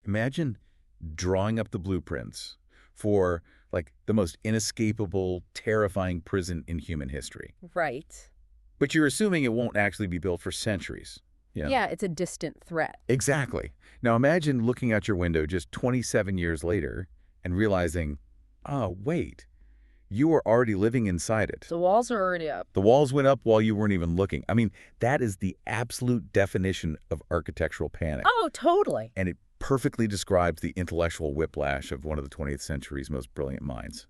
Imagine drawing up the blueprints for, like, the most inescapable, terrifying prison in human history. Right. But you're assuming it won't actually be built for centuries. Yeah. Yeah, it's a distant threat. Exactly. Now imagine looking out your window just 27 years later and realizing, oh, wait, you were already living inside it. The walls are already up. The walls went up while you weren't even looking. I mean, that is the absolute definition of architectural panic. Oh, totally. And it perfectly describes the intellectual whiplash of one of the 20th century's most brilliant minds.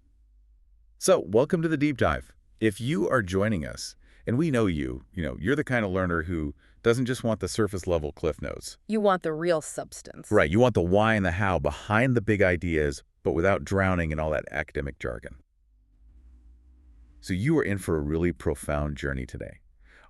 So, welcome to the Deep Dive. If you are joining us, and we know you're the kind of learner who doesn't just want the surface-level cliff notes. You want the real substance. Right, you want the why and the how behind the big ideas, but without drowning in all that academic jargon. So you are in for a really profound journey today.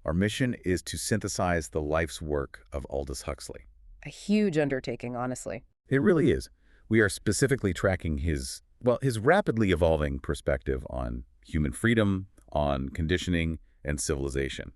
Our mission is to synthesize the life's work of Aldous Huxley. A huge undertaking, honestly. It really is. We are specifically tracking his rapidly evolving perspective on human freedom, on conditioning, and civilization.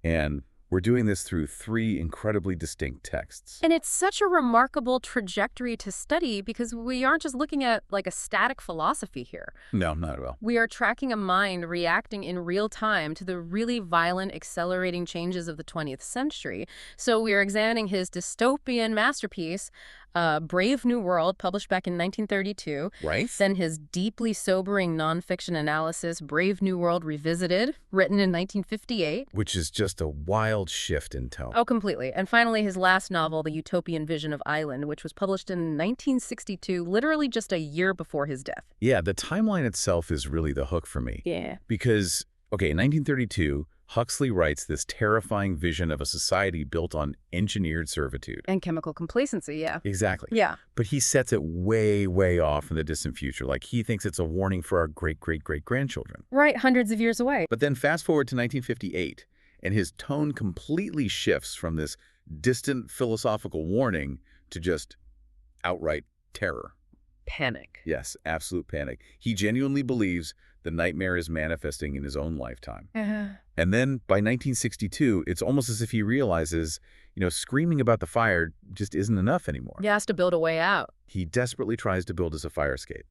And we're doing this through 3 incredibly distinct texts. And it's such a remarkable trajectory to study because we aren't just looking at like a static philosophy here. No, not at all. We are tracking a mind reacting in real time to the really violent, accelerating changes of the 20th century. So we are examining his dystopian masterpiece, Brave New World, published back in 1932. Right. Then his deeply sobering nonfiction analysis, Brave New World Revisited, written in 1958. Which is just a wild shift in tone. Oh, completely. And finally, his last novel, The Utopian Vision of Island, which was published in 1962, literally just a year before his death. Yeah, the timeline itself is really the hook for me. Yeah. Because, okay, in 1932, Huxley writes this terrifying vision of a society built on engineered servitude. And chemical complacency, yeah. Exactly. Yeah. But he sets it way, way off in the distant future. Like, he thinks it's a warning for our great-great-great-grandchildren. Right, hundreds of years away. But then fast forward to 1958, and his tone completely shifts from this distant philosophical warning to just outright terror. Panic. Yes, absolute panic. He genuinely believes the nightmare is manifesting in his own lifetime. And then by 1962, it's almost as if he realizes, screaming about the fire just isn't enough anymore. He has to build a way out. He desperately tries to build us a fire escape.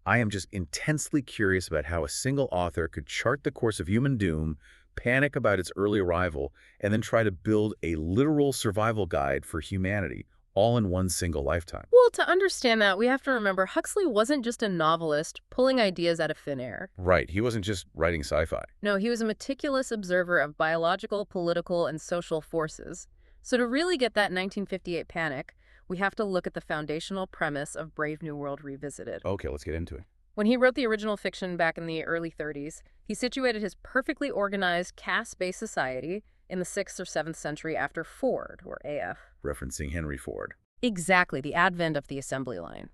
I am just intensely curious about how a single author could chart the course of human doom, panic about its early arrival, and then try to build a literal survival guide for humanity, all in one single lifetime. Well, to understand that, we have to remember Huxley wasn't just a novelist pulling ideas out of thin air. Right. He wasn't just writing sci-fi. No, he was a meticulous observer of biological, political, and social forces. So to really get that 1958 panic, we have to look at the foundational premise of Brave New World Revisited. Okay, let's get into it. When he wrote the original fiction back in the early 30s, he situated his perfectly organized caste-based society in the 6th or 7th century after Ford, or AF. Referencing Henry Ford. Exactly, the advent of the assembly line.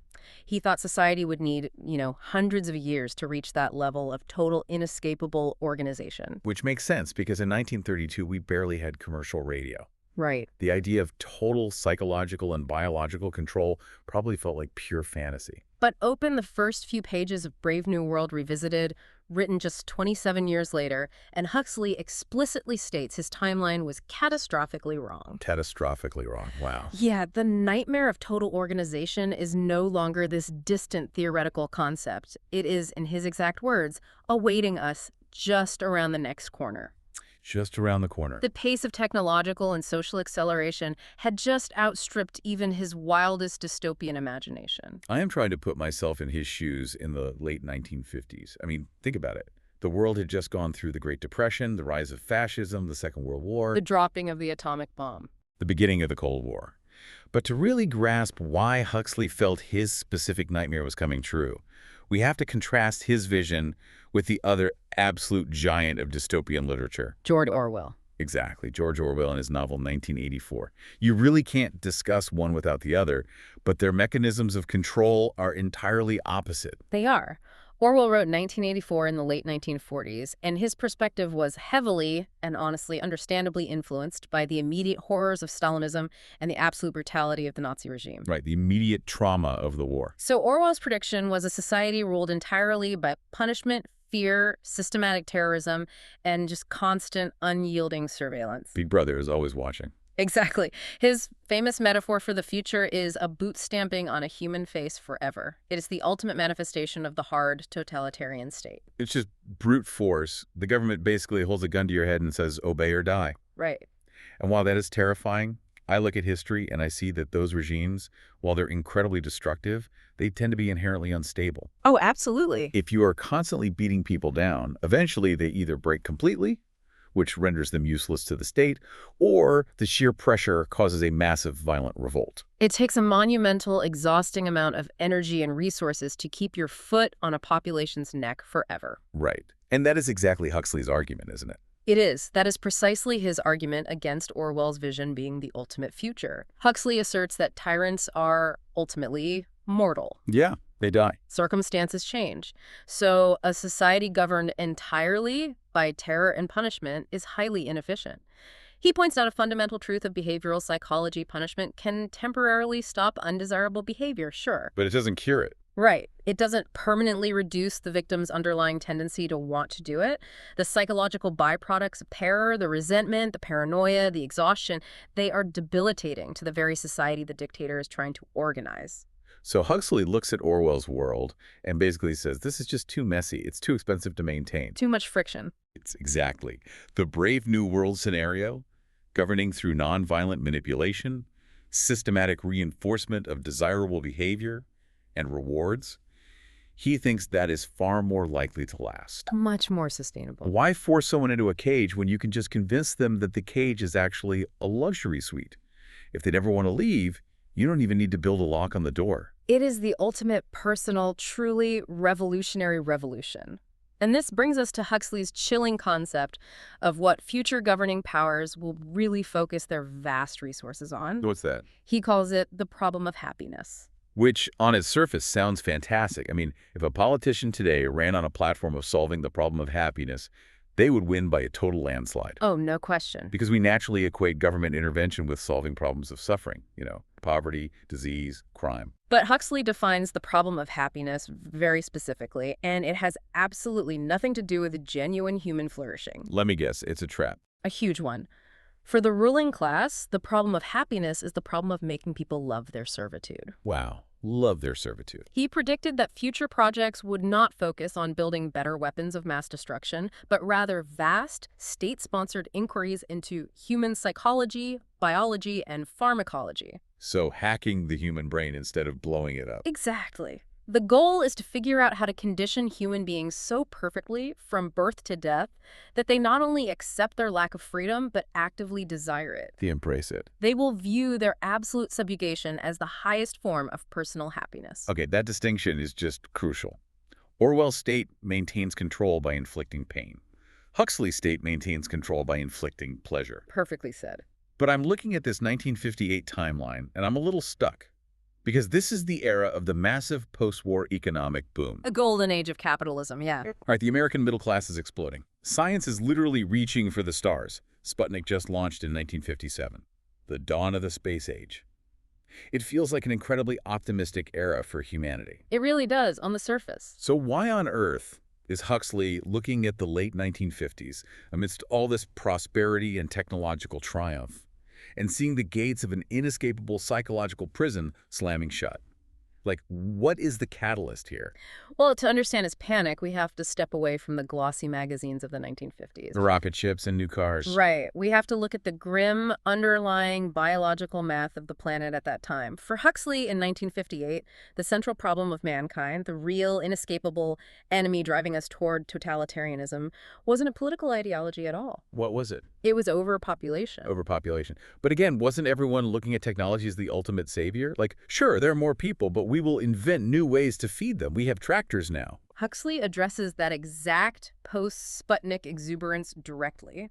He thought society would need, hundreds of years to reach that level of total inescapable organization. Which makes sense, because in 1932, we barely had commercial radio. Right. The idea of total psychological and biological control probably felt like pure fantasy. But open the first few pages of Brave New World Revisited, written just 27 years later, and Huxley explicitly states his timeline was catastrophically wrong. Catastrophically wrong. Wow. Yeah, the nightmare of total organization is no longer this distant theoretical concept. It is, in his exact words, awaiting us just around the next corner. Just around the corner. The pace of technological and social acceleration had just outstripped even his wildest dystopian imagination. I am trying to put myself in his shoes in the late 1950s. I mean, think about it. The world had just gone through the Great Depression, the rise of fascism, the Second World War. The dropping of the atomic bomb. The beginning of the Cold War. But to really grasp why Huxley felt his specific nightmare was coming true, we have to contrast his vision with the other absolute giant of dystopian literature. George Orwell. Exactly, George Orwell in his novel 1984. You really can't discuss one without the other, but their mechanisms of control are entirely opposite. They are. Orwell wrote 1984 in the late 1940s, and his perspective was heavily and honestly, understandably influenced by the immediate horrors of Stalinism and the absolute brutality of the Nazi regime. Right, the immediate trauma of the war. So Orwell's prediction was a society ruled entirely by punishment, fear, systematic terrorism, and just constant, unyielding surveillance. Big Brother is always watching. Exactly. His famous metaphor for the future is a boot stamping on a human face forever. It is the ultimate manifestation of the hard totalitarian state. It's just brute force. The government basically holds a gun to your head and says, obey or die. Right. And while that is terrifying, I look at history and I see that those regimes, while they're incredibly destructive, they tend to be inherently unstable. Oh, absolutely. If you are constantly beating people down, eventually they either break completely, which renders them useless to the state, or the sheer pressure causes a massive violent revolt. It takes a monumental, exhausting amount of energy and resources to keep your foot on a population's neck forever. Right. And that is exactly Huxley's argument, isn't it? It is. That is precisely his argument against Orwell's vision being the ultimate future. Huxley asserts that tyrants are ultimately mortal. Yeah, they die. Circumstances change. So a society governed entirely by terror and punishment is highly inefficient. He points out a fundamental truth of behavioral psychology: punishment can temporarily stop undesirable behavior, sure. But it doesn't cure it. Right. It doesn't permanently reduce the victim's underlying tendency to want to do it. The psychological byproducts of terror, the resentment, the paranoia, the exhaustion, they are debilitating to the very society the dictator is trying to organize. So Huxley looks at Orwell's world and basically says, this is just too messy. It's too expensive to maintain. Too much friction. It's exactly the Brave New World scenario, governing through nonviolent manipulation, systematic reinforcement of desirable behavior, and rewards. He thinks that is far more likely to last. Much more sustainable. Why force someone into a cage when you can just convince them that the cage is actually a luxury suite? If they never want to leave, you don't even need to build a lock on the door. It is the ultimate personal, truly revolutionary revolution. And this brings us to Huxley's chilling concept of what future governing powers will really focus their vast resources on. What's that? He calls it the problem of happiness. Which, on its surface, sounds fantastic. I mean, if a politician today ran on a platform of solving the problem of happiness, they would win by a total landslide. Oh, no question. Because we naturally equate government intervention with solving problems of suffering, poverty, disease, crime. But Huxley defines the problem of happiness very specifically, and it has absolutely nothing to do with genuine human flourishing. Let me guess, it's a trap. A huge one. For the ruling class, the problem of happiness is the problem of making people love their servitude. Wow. Love their servitude. He predicted that future projects would not focus on building better weapons of mass destruction, but rather vast, state-sponsored inquiries into human psychology, biology, and pharmacology. So hacking the human brain instead of blowing it up. Exactly. The goal is to figure out how to condition human beings so perfectly from birth to death that they not only accept their lack of freedom, but actively desire it. They embrace it. They will view their absolute subjugation as the highest form of personal happiness. Okay, that distinction is just crucial. Orwell's state maintains control by inflicting pain. Huxley's state maintains control by inflicting pleasure. Perfectly said. But I'm looking at this 1958 timeline, and I'm a little stuck. Because this is the era of the massive post-war economic boom. A golden age of capitalism, yeah. All right, the American middle class is exploding. Science is literally reaching for the stars. Sputnik just launched in 1957. The dawn of the space age. It feels like an incredibly optimistic era for humanity. It really does, on the surface. So why on earth is Huxley looking at the late 1950s amidst all this prosperity and technological triumph, and seeing the gates of an inescapable psychological prison slamming shut? Like, what is the catalyst here? Well, to understand his panic, we have to step away from the glossy magazines of the 1950s. The rocket ships and new cars. Right. We have to look at the grim, underlying biological math of the planet at that time. For Huxley in 1958, the central problem of mankind, the real, inescapable enemy driving us toward totalitarianism, wasn't a political ideology at all. What was it? It was overpopulation. Overpopulation. But again, wasn't everyone looking at technology as the ultimate savior? Like, sure, there are more people, but we will invent new ways to feed them. We have tractors now. Huxley addresses that exact post-Sputnik exuberance directly.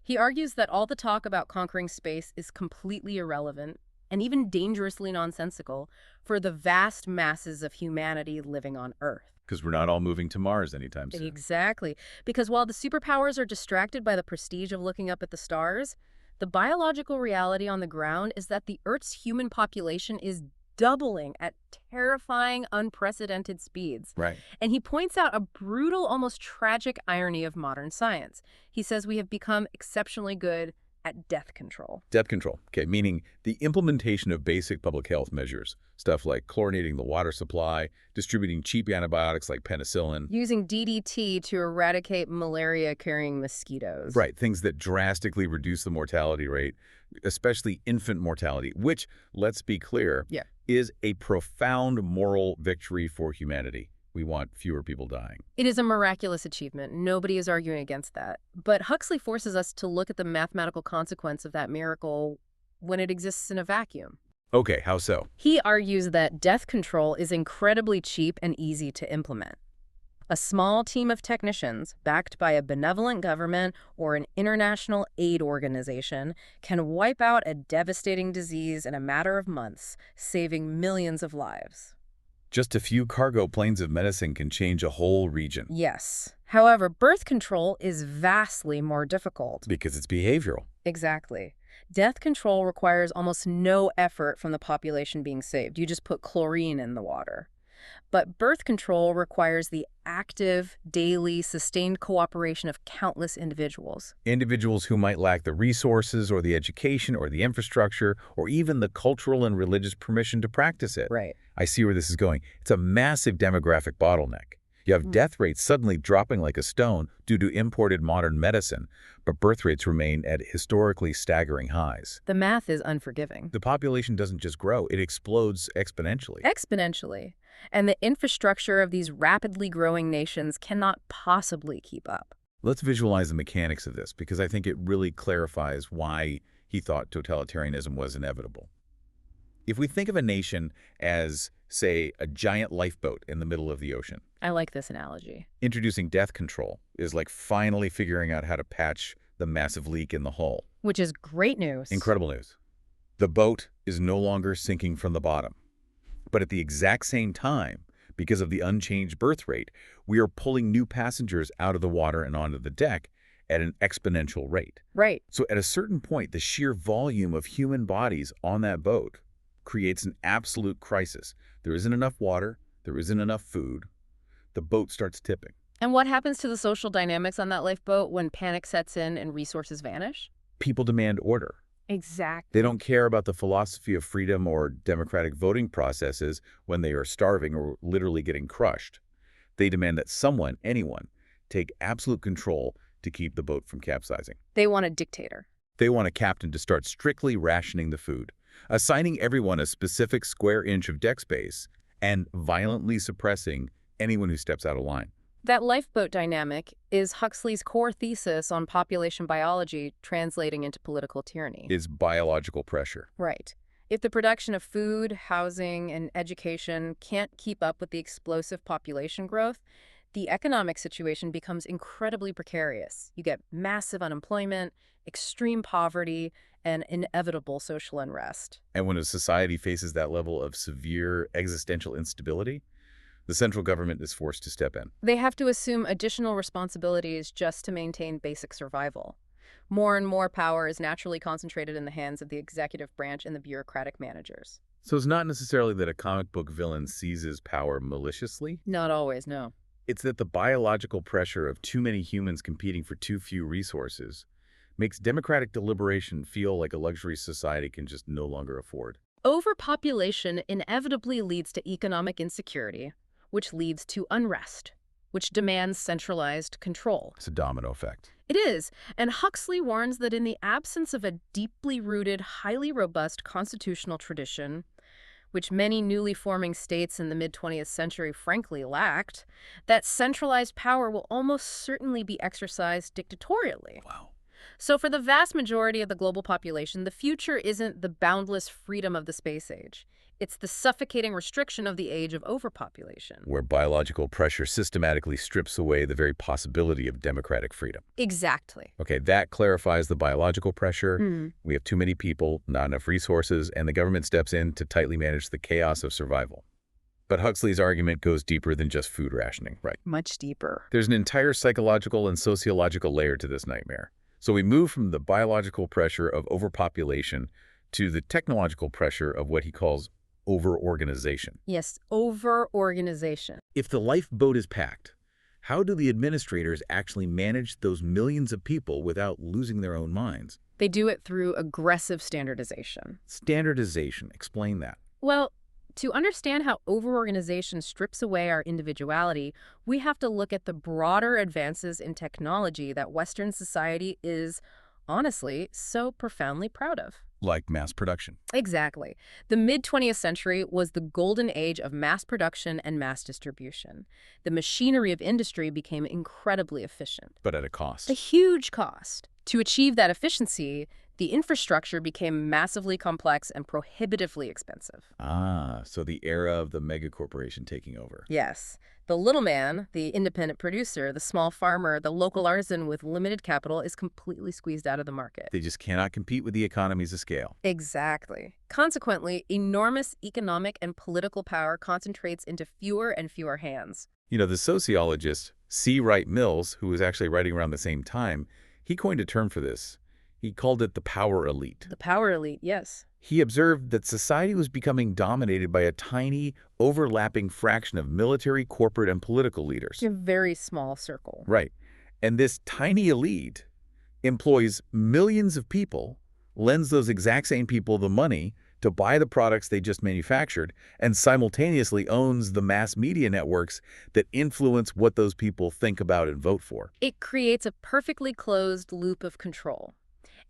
He argues that all the talk about conquering space is completely irrelevant and even dangerously nonsensical for the vast masses of humanity living on Earth. Because we're not all moving to Mars anytime soon. Exactly. Because while the superpowers are distracted by the prestige of looking up at the stars, the biological reality on the ground is that the Earth's human population is doubling at terrifying, unprecedented speeds. Right. And he points out a brutal, almost tragic irony of modern science. He says we have become exceptionally good at death control. Death control, okay, meaning the implementation of basic public health measures, stuff like chlorinating the water supply, distributing cheap antibiotics like penicillin. Using DDT to eradicate malaria-carrying mosquitoes. Right, things that drastically reduce the mortality rate, especially infant mortality, which, let's be clear, Yeah. is a profound moral victory for humanity. We want fewer people dying. It is a miraculous achievement. Nobody is arguing against that. But Huxley forces us to look at the mathematical consequence of that miracle when it exists in a vacuum. Okay, how so? He argues that death control is incredibly cheap and easy to implement. A small team of technicians, backed by a benevolent government or an international aid organization, can wipe out a devastating disease in a matter of months, saving millions of lives. Just a few cargo planes of medicine can change a whole region. Yes. However, birth control is vastly more difficult. Because it's behavioral. Exactly. Death control requires almost no effort from the population being saved. You just put chlorine in the water. But birth control requires the active, daily, sustained cooperation of countless individuals. Individuals who might lack the resources or the education or the infrastructure or even the cultural and religious permission to practice it. Right. I see where this is going. It's a massive demographic bottleneck. You have death rates suddenly dropping like a stone due to imported modern medicine, but birth rates remain at historically staggering highs. The math is unforgiving. The population doesn't just grow, it explodes exponentially. Exponentially. And the infrastructure of these rapidly growing nations cannot possibly keep up. Let's visualize the mechanics of this, because I think it really clarifies why he thought totalitarianism was inevitable. If we think of a nation as, say, a giant lifeboat in the middle of the ocean, I like this analogy. introducing death control is like finally figuring out how to patch the massive leak in the hull. Which is great news. Incredible news. The boat is no longer sinking from the bottom. But at the exact same time, because of the unchanged birth rate, we are pulling new passengers out of the water and onto the deck at an exponential rate. Right. So at a certain point, the sheer volume of human bodies on that boat creates an absolute crisis. There isn't enough water. There isn't enough food. The boat starts tipping. And what happens to the social dynamics on that lifeboat when panic sets in and resources vanish? People demand order. Exactly. They don't care about the philosophy of freedom or democratic voting processes when they are starving or literally getting crushed. They demand that someone, anyone, take absolute control to keep the boat from capsizing. They want a dictator. They want a captain to start strictly rationing the food, assigning everyone a specific square inch of deck space, and violently suppressing anyone who steps out of line. That lifeboat dynamic is Huxley's core thesis on population biology translating into political tyranny. Is biological pressure. Right. If the production of food, housing, and education can't keep up with the explosive population growth, the economic situation becomes incredibly precarious. You get massive unemployment, extreme poverty, and inevitable social unrest. And when a society faces that level of severe existential instability, the central government is forced to step in. They have to assume additional responsibilities just to maintain basic survival. More and more power is naturally concentrated in the hands of the executive branch and the bureaucratic managers. So it's not necessarily that a comic book villain seizes power maliciously. Not always, no. It's that the biological pressure of too many humans competing for too few resources makes democratic deliberation feel like a luxury society can just no longer afford. Overpopulation inevitably leads to economic insecurity, which leads to unrest, which demands centralized control. It's a domino effect. It is, and Huxley warns that in the absence of a deeply rooted, highly robust constitutional tradition, which many newly forming states in the mid-20th century frankly lacked, that centralized power will almost certainly be exercised dictatorially. Wow. So for the vast majority of the global population, the future isn't the boundless freedom of the space age. It's the suffocating restriction of the age of overpopulation. Where biological pressure systematically strips away the very possibility of democratic freedom. Exactly. Okay, that clarifies the biological pressure. We have too many people, not enough resources, and the government steps in to tightly manage the chaos of survival. But Huxley's argument goes deeper than just food rationing, right? Much deeper. There's an entire psychological and sociological layer to this nightmare. So we move from the biological pressure of overpopulation to the technological pressure of what he calls over-organization. Yes, over-organization. If the lifeboat is packed, how do the administrators actually manage those millions of people without losing their own minds? They do it through aggressive standardization. Standardization. Explain that. Well, to understand how overorganization strips away our individuality, we have to look at the broader advances in technology that Western society is, honestly, so profoundly proud of. Like mass production. Exactly. The mid-20th century was the golden age of mass production and mass distribution. The machinery of industry became incredibly efficient. But at a cost. A huge cost. To achieve that efficiency, the infrastructure became massively complex and prohibitively expensive. Ah, so the era of the megacorporation taking over. Yes. The little man, the independent producer, the small farmer, the local artisan with limited capital is completely squeezed out of the market. They just cannot compete with the economies of scale. Exactly. Consequently, enormous economic and political power concentrates into fewer and fewer hands. You know, the sociologist C. Wright Mills, who was actually writing around the same time, he coined a term for this. He called it the power elite. The power elite, yes. He observed that society was becoming dominated by a tiny, overlapping fraction of military, corporate, and political leaders. A very small circle. Right. And this tiny elite employs millions of people, lends those exact same people the money to buy the products they just manufactured, and simultaneously owns the mass media networks that influence what those people think about and vote for. It creates a perfectly closed loop of control.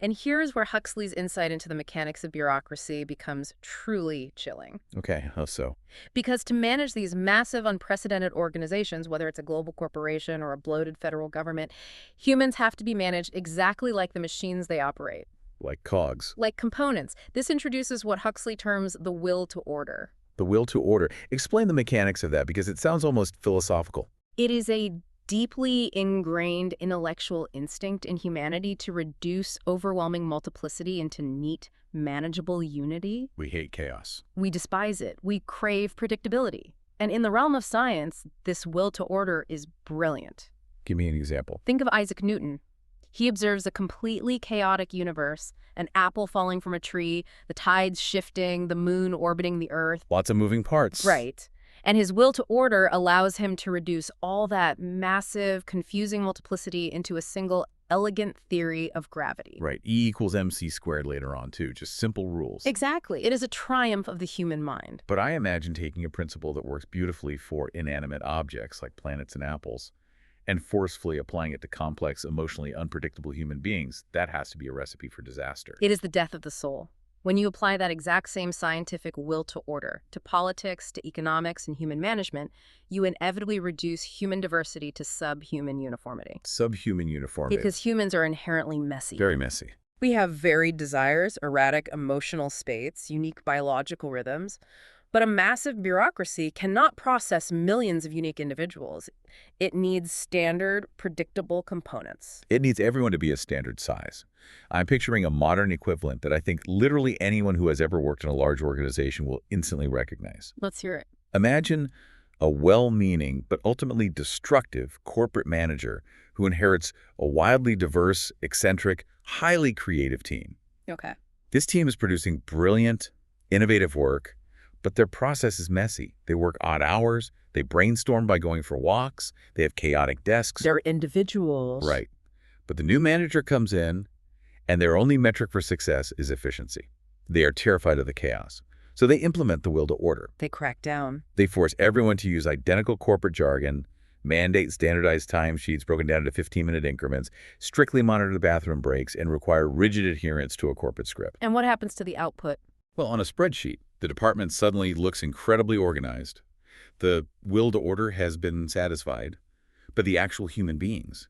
And here's where Huxley's insight into the mechanics of bureaucracy becomes truly chilling. Okay, how so? Because to manage these massive, unprecedented organizations, whether it's a global corporation or a bloated federal government, humans have to be managed exactly like the machines they operate. Like cogs. Like components. This introduces what Huxley terms the will to order. The will to order. Explain the mechanics of that, because it sounds almost philosophical. It is a deeply ingrained intellectual instinct in humanity to reduce overwhelming multiplicity into neat, manageable unity. We hate chaos. We despise it. We crave predictability. And in the realm of science, this will to order is brilliant. Give me an example. Think of Isaac Newton. He observes a completely chaotic universe, an apple falling from a tree, the tides shifting, the moon orbiting the Earth. Lots of moving parts. Right. And his will to order allows him to reduce all that massive, confusing multiplicity into a single, elegant theory of gravity. Right. E equals mc squared later on, too. Just simple rules. Exactly. It is a triumph of the human mind. But I imagine taking a principle that works beautifully for inanimate objects like planets and apples and forcefully applying it to complex, emotionally unpredictable human beings. That has to be a recipe for disaster. It is the death of the soul. When you apply that exact same scientific will to order to politics, to economics, and human management, you inevitably reduce human diversity to subhuman uniformity. Subhuman uniformity. Because humans are inherently messy. Very messy. We have varied desires, erratic emotional states, unique biological rhythms, but a massive bureaucracy cannot process millions of unique individuals. It needs standard, predictable components. It needs everyone to be a standard size. I'm picturing a modern equivalent that I think literally anyone who has ever worked in a large organization will instantly recognize. Let's hear it. Imagine a well-meaning but ultimately destructive corporate manager who inherits a wildly diverse, eccentric, highly creative team. Okay. This team is producing brilliant, innovative work, but their process is messy. They work odd hours, they brainstorm by going for walks, they have chaotic desks. They're individuals. Right. But the new manager comes in, and their only metric for success is efficiency. They are terrified of the chaos. So they implement the will to order. They crack down. They force everyone to use identical corporate jargon, mandate standardized timesheets broken down into 15-minute increments, strictly monitor the bathroom breaks, and require rigid adherence to a corporate script. And what happens to the output? Well, on a spreadsheet, the department suddenly looks incredibly organized. The will to order has been satisfied, but the actual human beings,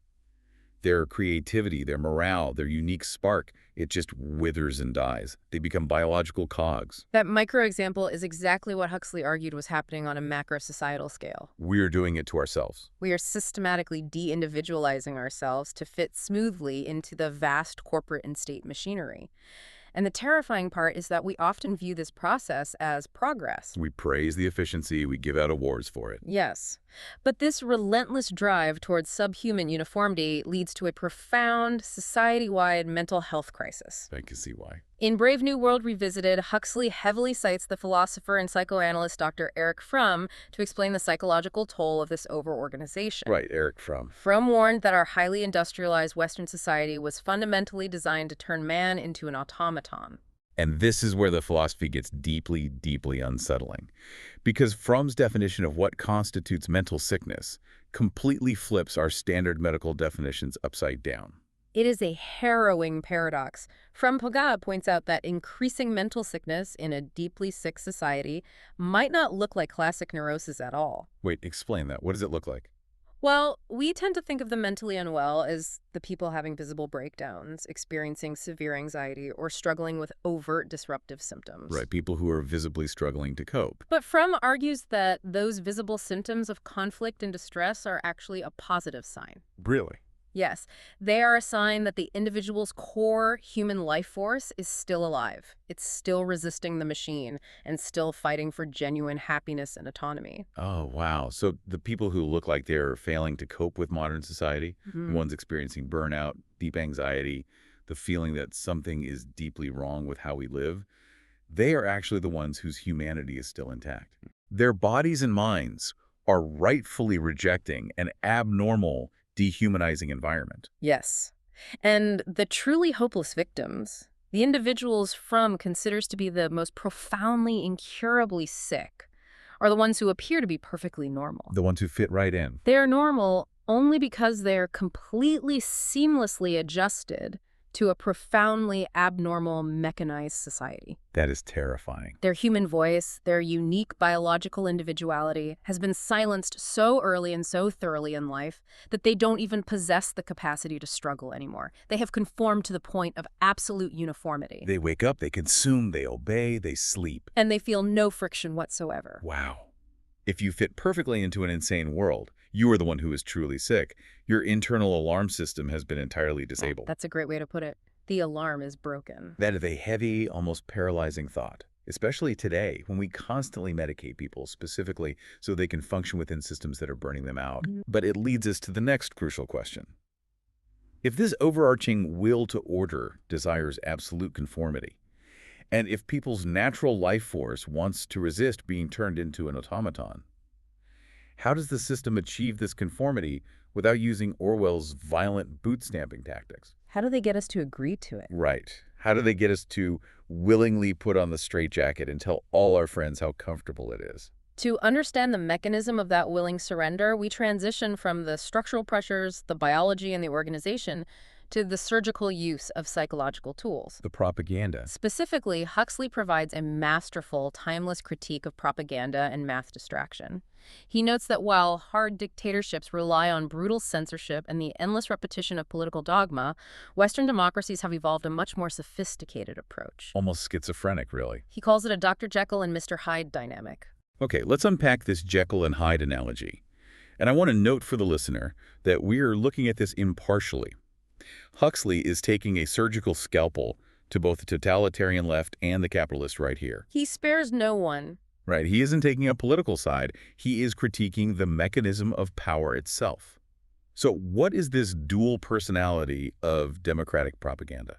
their creativity, their morale, their unique spark, it just withers and dies. They become biological cogs. That micro example is exactly what Huxley argued was happening on a macro-societal scale. We're doing it to ourselves. We are systematically de-individualizing ourselves to fit smoothly into the vast corporate and state machinery. And the terrifying part is that we often view this process as progress. We praise the efficiency, we give out awards for it. Yes. But this relentless drive towards subhuman uniformity leads to a profound, society-wide mental health crisis. I can see why. In Brave New World Revisited, Huxley heavily cites the philosopher and psychoanalyst Dr. Erich Fromm to explain the psychological toll of this overorganization. Right, Eric Fromm. Fromm warned that our highly industrialized Western society was fundamentally designed to turn man into an automaton. And this is where the philosophy gets deeply, deeply unsettling. Because Fromm's definition of what constitutes mental sickness completely flips our standard medical definitions upside down. It is a harrowing paradox. Fromm points out that increasing mental sickness in a deeply sick society might not look like classic neurosis at all. Wait, explain that. What does it look like? Well, we tend to think of the mentally unwell as the people having visible breakdowns, experiencing severe anxiety, or struggling with overt disruptive symptoms. Right, people who are visibly struggling to cope. But Fromm argues that those visible symptoms of conflict and distress are actually a positive sign. Really? Yes, they are a sign that the individual's core human life force is still alive. It's still resisting the machine and still fighting for genuine happiness and autonomy. Oh, wow. So the people who look like they're failing to cope with modern society, the Mhm. ones experiencing burnout, deep anxiety, the feeling that something is deeply wrong with how we live, they are actually the ones whose humanity is still intact. Their bodies and minds are rightfully rejecting an abnormal, dehumanizing environment. Yes. And the truly hopeless victims, the individuals Fromm considers to be the most profoundly, incurably sick, are the ones who appear to be perfectly normal. The ones who fit right in. They're normal only because they're completely seamlessly adjusted to a profoundly abnormal, mechanized society. That is terrifying. Their human voice, their unique biological individuality, has been silenced so early and so thoroughly in life that they don't even possess the capacity to struggle anymore. They have conformed to the point of absolute uniformity. They wake up, they consume, they obey, they sleep. And they feel no friction whatsoever. Wow. If you fit perfectly into an insane world, you are the one who is truly sick. Your internal alarm system has been entirely disabled. That's a great way to put it. The alarm is broken. That is a heavy, almost paralyzing thought, especially today when we constantly medicate people specifically so they can function within systems that are burning them out. But it leads us to the next crucial question. If this overarching will to order desires absolute conformity, and if people's natural life force wants to resist being turned into an automaton, how does the system achieve this conformity without using Orwell's violent boot-stamping tactics? How do they get us to agree to it? Right. How do they get us to willingly put on the straitjacket and tell all our friends how comfortable it is? To understand the mechanism of that willing surrender, we transition from the structural pressures, the biology, and the organization to the surgical use of psychological tools. The propaganda. Specifically, Huxley provides a masterful, timeless critique of propaganda and mass distraction. He notes that while hard dictatorships rely on brutal censorship and the endless repetition of political dogma, Western democracies have evolved a much more sophisticated approach. Almost schizophrenic, really. He calls it a Dr. Jekyll and Mr. Hyde dynamic. Okay, let's unpack this Jekyll and Hyde analogy. And I want to note for the listener that we are looking at this impartially. Huxley is taking a surgical scalpel to both the totalitarian left and the capitalist right here. He spares no one. Right, he isn't taking a political side. He is critiquing the mechanism of power itself. So what is this dual personality of democratic propaganda?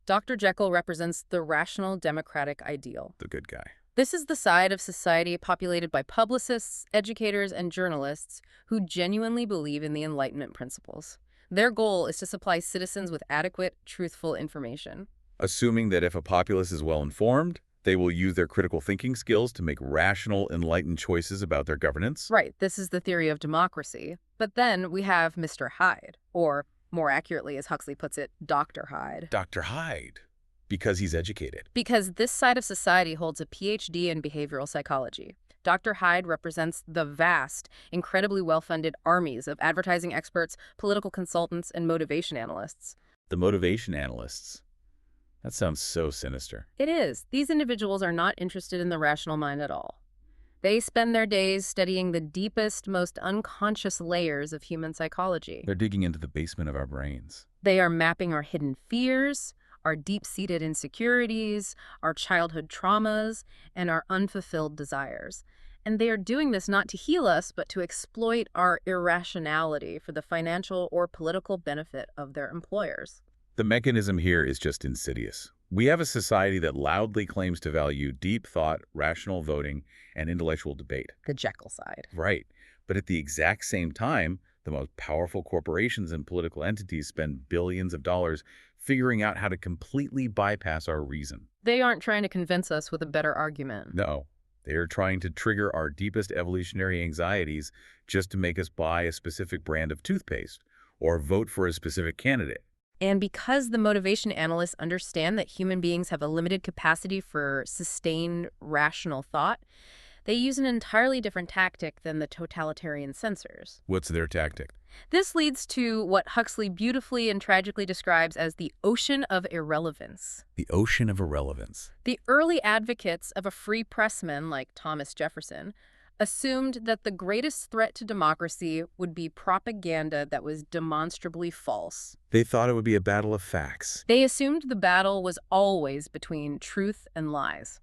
Dr. Jekyll represents the rational democratic ideal. The good guy. This is the side of society populated by publicists, educators, and journalists who genuinely believe in the Enlightenment principles. Their goal is to supply citizens with adequate, truthful information. Assuming that if a populace is well-informed, they will use their critical thinking skills to make rational, enlightened choices about their governance. Right, this is the theory of democracy. But then we have Mr. Hyde, or more accurately, as Huxley puts it, Dr. Hyde. Dr. Hyde, because he's educated. Because this side of society holds a PhD in behavioral psychology. Dr. Hyde represents the vast, incredibly well-funded armies of advertising experts, political consultants, and motivation analysts. The motivation analysts. That sounds so sinister. It is. These individuals are not interested in the rational mind at all. They spend their days studying the deepest, most unconscious layers of human psychology. They're digging into the basement of our brains. They are mapping our hidden fears, our deep-seated insecurities, our childhood traumas, and our unfulfilled desires. And they are doing this not to heal us, but to exploit our irrationality for the financial or political benefit of their employers. The mechanism here is just insidious. We have a society that loudly claims to value deep thought, rational voting, and intellectual debate. The Jekyll side. Right. But at the exact same time, the most powerful corporations and political entities spend billions of dollars figuring out how to completely bypass our reason. They aren't trying to convince us with a better argument. No, they are trying to trigger our deepest evolutionary anxieties just to make us buy a specific brand of toothpaste or vote for a specific candidate. And because the motivation analysts understand that human beings have a limited capacity for sustained rational thought, they use an entirely different tactic than the totalitarian censors. What's their tactic? This leads to what Huxley beautifully and tragically describes as the ocean of irrelevance. The ocean of irrelevance. The early advocates of a free pressman like Thomas Jefferson assumed that the greatest threat to democracy would be propaganda that was demonstrably false. They thought it would be a battle of facts. They assumed the battle was always between truth and lies.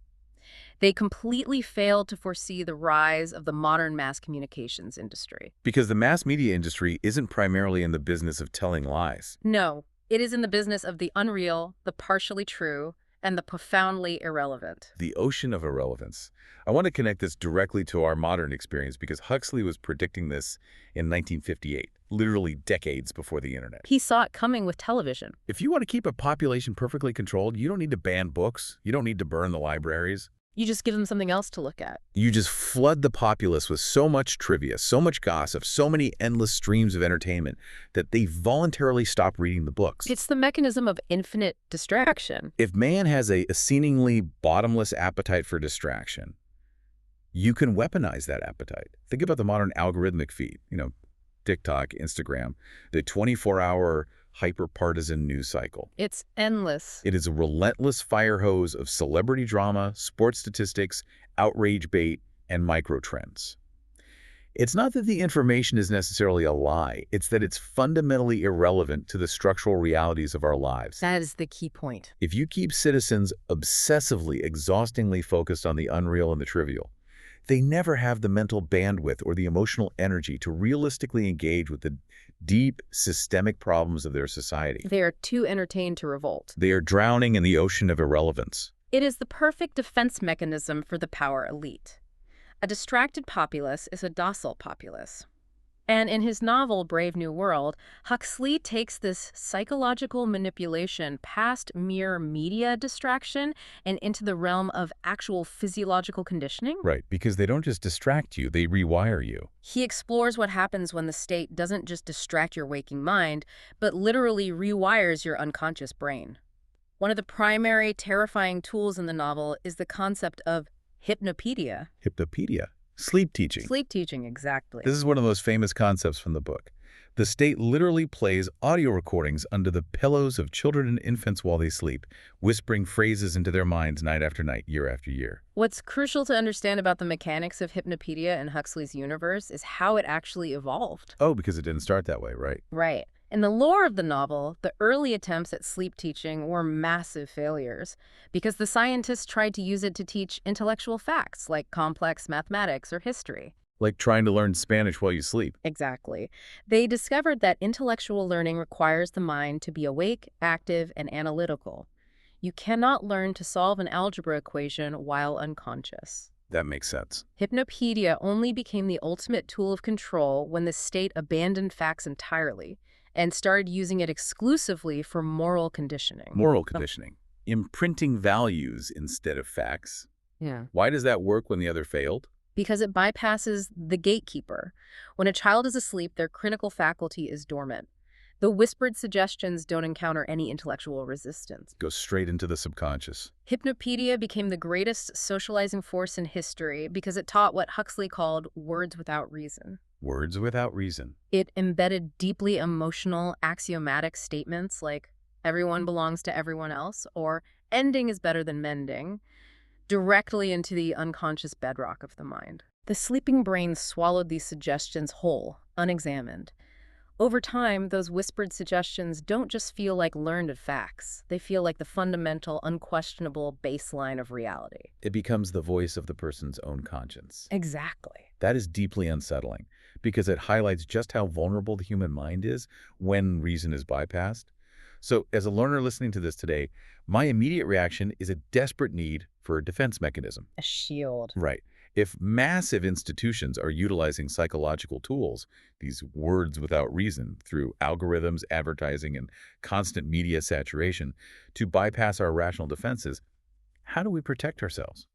They completely failed to foresee the rise of the modern mass communications industry. Because the mass media industry isn't primarily in the business of telling lies. No, it is in the business of the unreal, the partially true, and the profoundly irrelevant. The ocean of irrelevance. I want to connect this directly to our modern experience because Huxley was predicting this in 1958, literally decades before the internet. He saw it coming with television. If you want to keep a population perfectly controlled, you don't need to ban books. You don't need to burn the libraries. You just give them something else to look at. You just flood the populace with so much trivia, so much gossip, so many endless streams of entertainment that they voluntarily stop reading the books. It's the mechanism of infinite distraction. If man has a seemingly bottomless appetite for distraction, you can weaponize that appetite. Think about the modern algorithmic feed, TikTok, Instagram, the 24-hour hyper-partisan news cycle. It's endless. It is a relentless fire hose of celebrity drama, sports statistics, outrage bait, and micro-trends. It's not that the information is necessarily a lie. It's that it's fundamentally irrelevant to the structural realities of our lives. That is the key point. If you keep citizens obsessively, exhaustingly focused on the unreal and the trivial, they never have the mental bandwidth or the emotional energy to realistically engage with the deep, systemic problems of their society. They are too entertained to revolt. They are drowning in the ocean of irrelevance. It is the perfect defense mechanism for the power elite. A distracted populace is a docile populace. And in his novel, Brave New World, Huxley takes this psychological manipulation past mere media distraction and into the realm of actual physiological conditioning. Right, because they don't just distract you, they rewire you. He explores what happens when the state doesn't just distract your waking mind, but literally rewires your unconscious brain. One of the primary terrifying tools in the novel is the concept of hypnopedia. Hypnopedia. Sleep teaching. Sleep teaching, exactly. This is one of the most famous concepts from the book. The state literally plays audio recordings under the pillows of children and infants while they sleep, whispering phrases into their minds night after night, year after year. What's crucial to understand about the mechanics of hypnopedia in Huxley's universe is how it actually evolved. Oh, because it didn't start that way, right? Right. In the lore of the novel, the early attempts at sleep teaching were massive failures because the scientists tried to use it to teach intellectual facts like complex mathematics or history. Like trying to learn Spanish while you sleep. Exactly. They discovered that intellectual learning requires the mind to be awake, active, and analytical. You cannot learn to solve an algebra equation while unconscious. That makes sense. Hypnopedia only became the ultimate tool of control when the state abandoned facts entirely and started using it exclusively for moral conditioning. Moral conditioning. Imprinting values instead of facts. Yeah. Why does that work when the other failed? Because it bypasses the gatekeeper. When a child is asleep, their critical faculty is dormant. The whispered suggestions don't encounter any intellectual resistance. Go straight into the subconscious. Hypnopedia became the greatest socializing force in history because it taught what Huxley called words without reason. Words without reason. It embedded deeply emotional, axiomatic statements like, everyone belongs to everyone else, or ending is better than mending, directly into the unconscious bedrock of the mind. The sleeping brain swallowed these suggestions whole, unexamined. Over time, those whispered suggestions don't just feel like learned facts. They feel like the fundamental, unquestionable baseline of reality. It becomes the voice of the person's own conscience. Exactly. That is deeply unsettling because it highlights just how vulnerable the human mind is when reason is bypassed. So as a learner listening to this today, my immediate reaction is a desperate need for a defense mechanism. A shield. Right. If massive institutions are utilizing psychological tools, these words without reason, through algorithms, advertising, and constant media saturation, to bypass our rational defenses, how do we protect ourselves?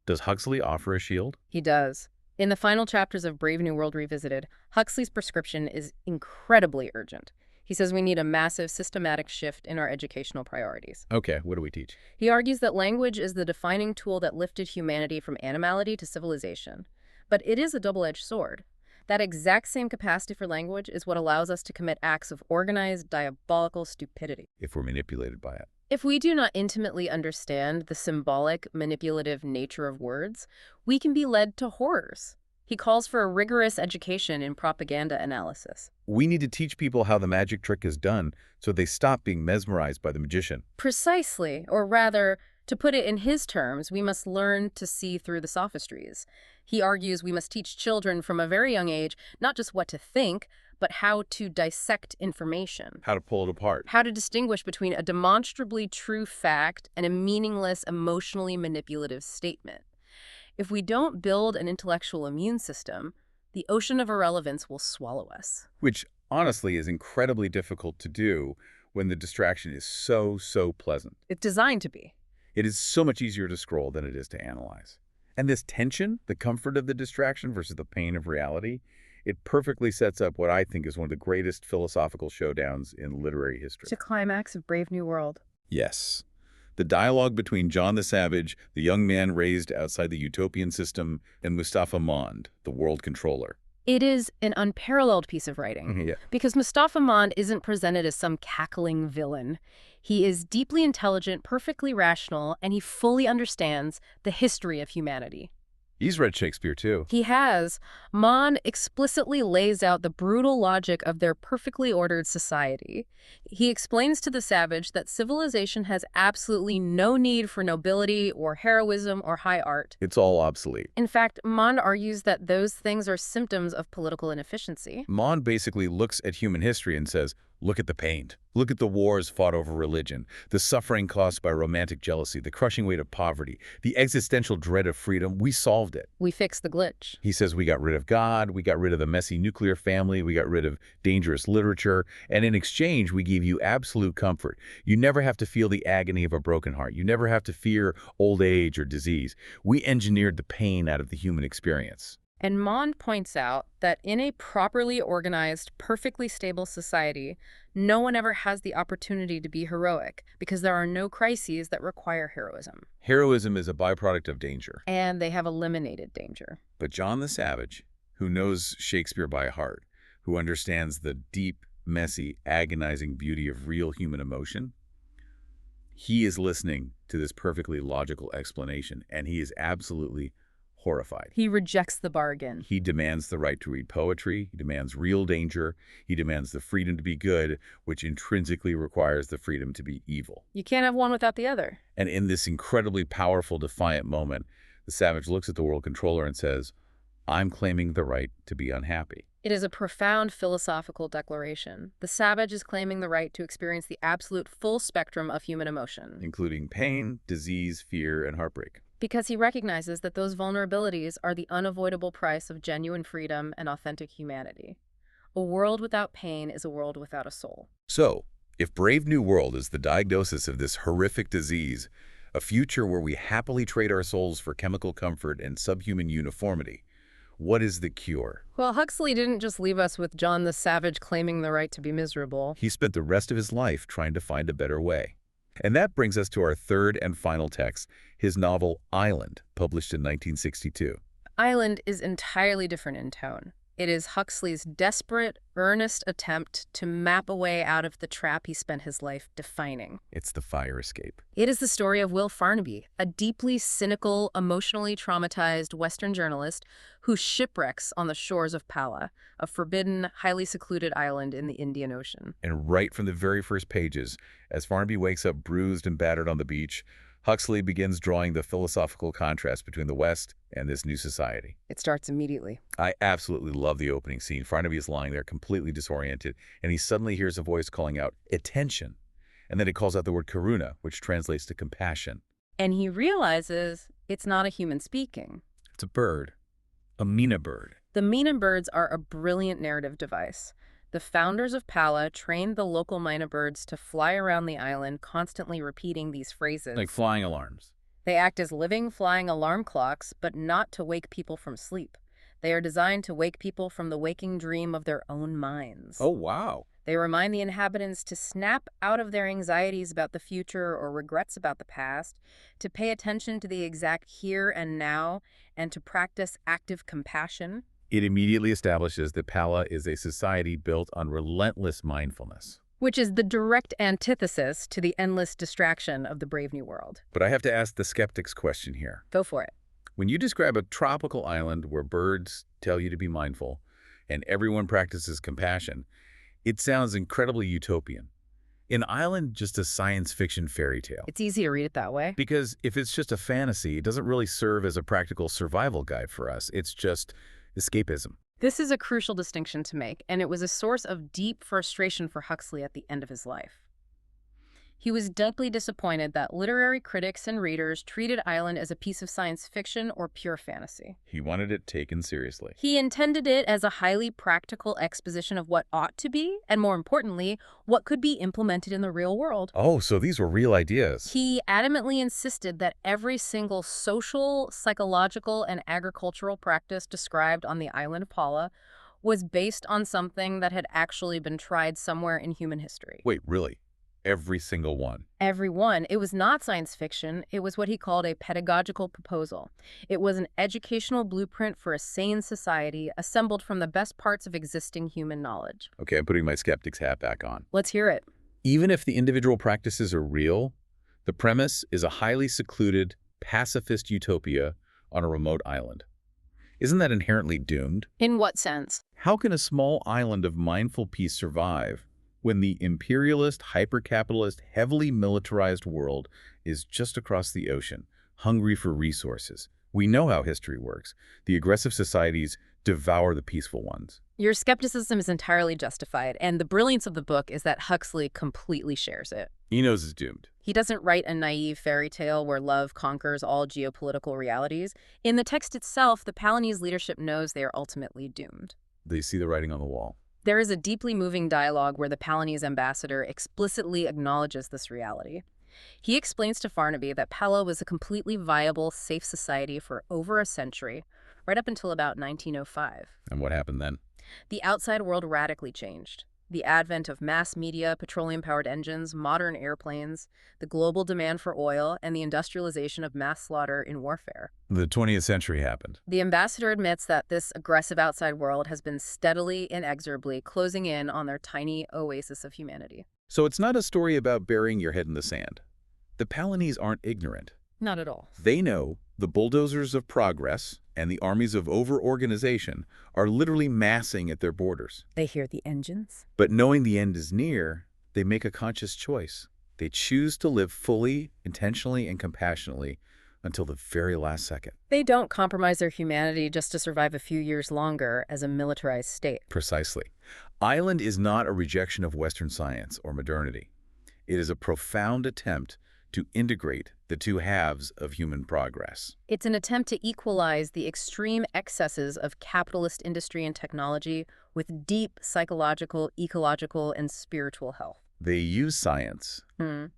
Does Huxley offer a shield? He does. In the final chapters of Brave New World Revisited, Huxley's prescription is incredibly urgent. He says we need a massive systematic shift in our educational priorities. Okay, what do we teach? He argues that language is the defining tool that lifted humanity from animality to civilization. But it is a double-edged sword. That exact same capacity for language is what allows us to commit acts of organized, diabolical stupidity. If we're manipulated by it. If we do not intimately understand the symbolic, manipulative nature of words, we can be led to horrors. He calls for a rigorous education in propaganda analysis. We need to teach people how the magic trick is done so they stop being mesmerized by the magician. Precisely, or rather, to put it in his terms, we must learn to see through the sophistries. He argues we must teach children from a very young age not just what to think, but how to dissect information. How to pull it apart. How to distinguish between a demonstrably true fact and a meaningless, emotionally manipulative statement. If we don't build an intellectual immune system, the ocean of irrelevance will swallow us. Which, honestly, is incredibly difficult to do when the distraction is so pleasant. It's designed to be. It is so much easier to scroll than it is to analyze. And this tension, the comfort of the distraction versus the pain of reality, it perfectly sets up what I think is one of the greatest philosophical showdowns in literary history. It's a climax of Brave New World. Yes. The dialogue between John the Savage, the young man raised outside the utopian system, and Mustafa Mond, the world controller. It is an unparalleled piece of writing. Yeah. Because Mustafa Mond isn't presented as some cackling villain. He is deeply intelligent, perfectly rational, and he fully understands the history of humanity. He's read Shakespeare, too. He has. Mon explicitly lays out the brutal logic of their perfectly ordered society. He explains to the savage that civilization has absolutely no need for nobility or heroism or high art. It's all obsolete. In fact, Mon argues that those things are symptoms of political inefficiency. Mon basically looks at human history and says, look at the pain. Look at the wars fought over religion, the suffering caused by romantic jealousy, the crushing weight of poverty, the existential dread of freedom. We solved it. We fixed the glitch. He says we got rid of God, we got rid of the messy nuclear family, we got rid of dangerous literature, and in exchange, we gave you absolute comfort. You never have to feel the agony of a broken heart. You never have to fear old age or disease. We engineered the pain out of the human experience. And Mond points out that in a properly organized, perfectly stable society, no one ever has the opportunity to be heroic because there are no crises that require heroism. Heroism is a byproduct of danger. And they have eliminated danger. But John the Savage, who knows Shakespeare by heart, who understands the deep, messy, agonizing beauty of real human emotion, he is listening to this perfectly logical explanation, and he is absolutely horrified. He rejects the bargain. He demands the right to read poetry. He demands real danger. He demands the freedom to be good, which intrinsically requires the freedom to be evil. You can't have one without the other. And in this incredibly powerful, defiant moment, the savage looks at the world controller and says, I'm claiming the right to be unhappy. It is a profound philosophical declaration. The savage is claiming the right to experience the absolute full spectrum of human emotion, including pain, disease, fear, and heartbreak. Because he recognizes that those vulnerabilities are the unavoidable price of genuine freedom and authentic humanity. A world without pain is a world without a soul. So, if Brave New World is the diagnosis of this horrific disease, a future where we happily trade our souls for chemical comfort and subhuman uniformity, what is the cure? Well, Huxley didn't just leave us with John the Savage claiming the right to be miserable. He spent the rest of his life trying to find a better way. And that brings us to our third and final text, his novel Island, published in 1962. Island is entirely different in tone. It is Huxley's desperate, earnest attempt to map a way out of the trap he spent his life defining. It's the fire escape. It is the story of Will Farnaby, a deeply cynical, emotionally traumatized Western journalist who shipwrecks on the shores of Pala, a forbidden, highly secluded island in the Indian Ocean. And right from the very first pages, as Farnaby wakes up bruised and battered on the beach, Huxley begins drawing the philosophical contrast between the West and this new society. It starts immediately. I absolutely love the opening scene. Farnaby is lying there completely disoriented, and he suddenly hears a voice calling out, "Attention!" And then it calls out the word karuna, which translates to compassion. And he realizes it's not a human speaking. It's a bird, a mina bird. The mina birds are a brilliant narrative device. The founders of Pala trained the local mina birds to fly around the island, constantly repeating these phrases. Like flying alarms. They act as living, flying alarm clocks, but not to wake people from sleep. They are designed to wake people from the waking dream of their own minds. Oh, wow. They remind the inhabitants to snap out of their anxieties about the future or regrets about the past, to pay attention to the exact here and now, and to practice active compassion. It immediately establishes that Pala is a society built on relentless mindfulness. Which is the direct antithesis to the endless distraction of the Brave New World. But I have to ask the skeptic's question here. Go for it. When you describe a tropical island where birds tell you to be mindful and everyone practices compassion, it sounds incredibly utopian. An island just a science fiction fairy tale. It's easy to read it that way. Because if it's just a fantasy, it doesn't really serve as a practical survival guide for us. It's just escapism. This is a crucial distinction to make, and it was a source of deep frustration for Huxley at the end of his life. He was deeply disappointed that literary critics and readers treated Island as a piece of science fiction or pure fantasy. He wanted it taken seriously. He intended it as a highly practical exposition of what ought to be, and more importantly, what could be implemented in the real world. Oh, so these were real ideas. He adamantly insisted that every single social, psychological, and agricultural practice described on the island of Pala was based on something that had actually been tried somewhere in human history. Wait, really? Every single one? Every one. It was not science fiction. It was what he called a pedagogical proposal. It was an educational blueprint for a sane society assembled from the best parts of existing human knowledge. Okay, I'm putting my skeptic's hat back on. Let's hear it. Even if the individual practices are real, the premise is a highly secluded, pacifist utopia on a remote island. Isn't that inherently doomed? In what sense? How can a small island of mindful peace survive when the imperialist, hyper-capitalist, heavily militarized world is just across the ocean, hungry for resources? We know how history works. The aggressive societies devour the peaceful ones. Your skepticism is entirely justified, and the brilliance of the book is that Huxley completely shares it. He knows it's doomed. He doesn't write a naive fairy tale where love conquers all geopolitical realities. In the text itself, the Palanese leadership knows they are ultimately doomed. They see the writing on the wall. There is a deeply moving dialogue where the Palanese ambassador explicitly acknowledges this reality. He explains to Farnaby that Pala was a completely viable, safe society for over a century, right up until about 1905. And what happened then? The outside world radically changed. The advent of mass media, petroleum-powered engines, modern airplanes, the global demand for oil, and the industrialization of mass slaughter in warfare. The 20th century happened. The ambassador admits that this aggressive outside world has been steadily, inexorably closing in on their tiny oasis of humanity. So it's not a story about burying your head in the sand. The Palanese aren't ignorant. Not at all. They know the bulldozers of progress and the armies of over-organization are literally massing at their borders. They hear the engines. But knowing the end is near, they make a conscious choice. They choose to live fully, intentionally, and compassionately until the very last second. They don't compromise their humanity just to survive a few years longer as a militarized state. Precisely. Island is not a rejection of Western science or modernity. It is a profound attempt to integrate the two halves of human progress. It's an attempt to equalize the extreme excesses of capitalist industry and technology with deep psychological, ecological, and spiritual health. They use science,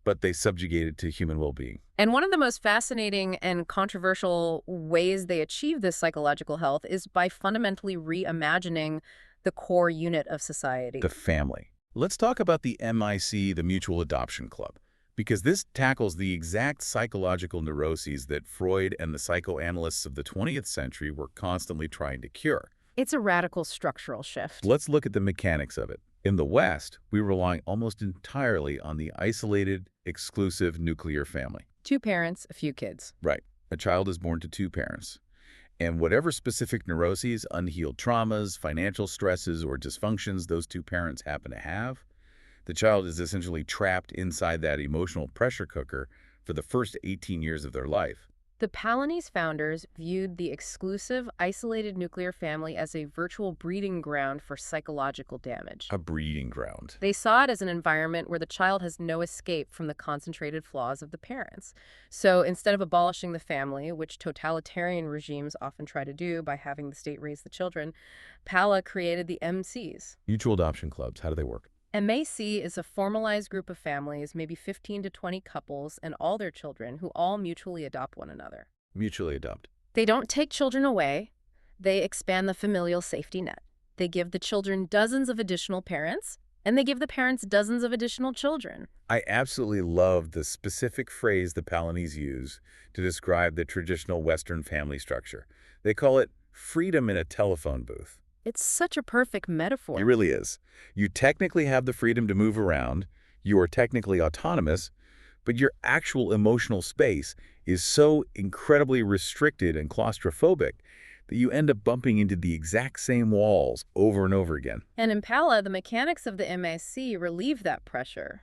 but they subjugate it to human well-being. And one of the most fascinating and controversial ways they achieve this psychological health is by fundamentally reimagining the core unit of society. The family. Let's talk about the MIC, the Mutual Adoption Club, because this tackles the exact psychological neuroses that Freud and the psychoanalysts of the 20th century were constantly trying to cure. It's a radical structural shift. Let's look at the mechanics of it. In the West, we rely almost entirely on the isolated, exclusive nuclear family. 2 parents, a few kids. Right. A child is born to 2 parents. And whatever specific neuroses, unhealed traumas, financial stresses, or dysfunctions those 2 parents happen to have, the child is essentially trapped inside that emotional pressure cooker for the first 18 years of their life. The Palanese founders viewed the exclusive, isolated nuclear family as a virtual breeding ground for psychological damage. A breeding ground. They saw it as an environment where the child has no escape from the concentrated flaws of the parents. So instead of abolishing the family, which totalitarian regimes often try to do by having the state raise the children, Pala created the MCs. Mutual adoption clubs, how do they work? MAC is a formalized group of families, maybe 15 to 20 couples and all their children, who all mutually adopt one another. Mutually adopt. They don't take children away. They expand the familial safety net. They give the children dozens of additional parents, and they give the parents dozens of additional children. I absolutely love the specific phrase the Palanese use to describe the traditional Western family structure. They call it freedom in a telephone booth. It's such a perfect metaphor. It really is. You technically have the freedom to move around, you are technically autonomous, but your actual emotional space is so incredibly restricted and claustrophobic that you end up bumping into the exact same walls over and over again. And in Pala, the mechanics of the MAC relieve that pressure.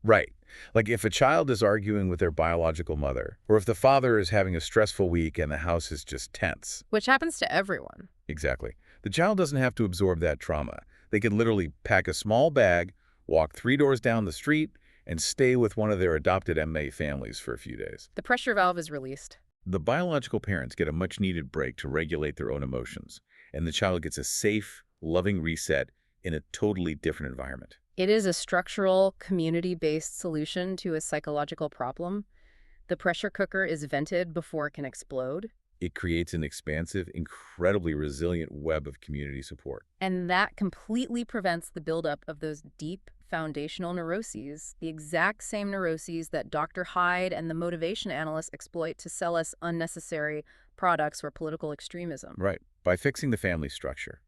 Right. Like if a child is arguing with their biological mother, or if the father is having a stressful week and the house is just tense. Which happens to everyone. Exactly. The child doesn't have to absorb that trauma. They can literally pack a small bag, walk 3 doors down the street, and stay with one of their adopted MA families for a few days. The pressure valve is released. The biological parents get a much-needed break to regulate their own emotions, and the child gets a safe, loving reset in a totally different environment. It is a structural, community-based solution to a psychological problem. The pressure cooker is vented before it can explode. It creates an expansive, incredibly resilient web of community support. And that completely prevents the buildup of those deep foundational neuroses, the exact same neuroses that Dr. Hyde and the motivation analysts exploit to sell us unnecessary products for political extremism. Right. By fixing the family structure,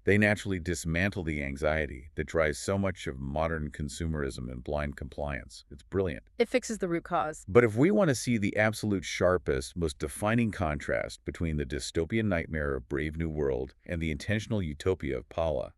they naturally dismantle the anxiety that drives so much of modern consumerism and blind compliance. It's brilliant. It fixes the root cause. But if we want to see the absolute sharpest, most defining contrast between the dystopian nightmare of Brave New World and the intentional utopia of Pala,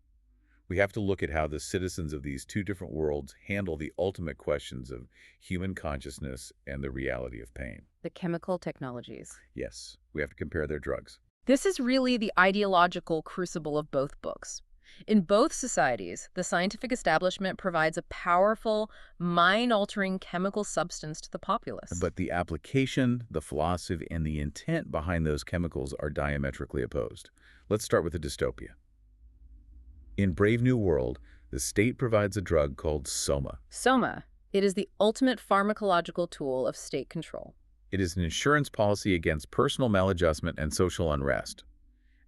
we have to look at how the citizens of these two different worlds handle the ultimate questions of human consciousness and the reality of pain. The chemical technologies. Yes, we have to compare their drugs. This is really the ideological crucible of both books. In both societies, the scientific establishment provides a powerful, mind-altering chemical substance to the populace. But the application, the philosophy, and the intent behind those chemicals are diametrically opposed. Let's start with the dystopia. In Brave New World, the state provides a drug called Soma. Soma. It is the ultimate pharmacological tool of state control. It is an insurance policy against personal maladjustment and social unrest.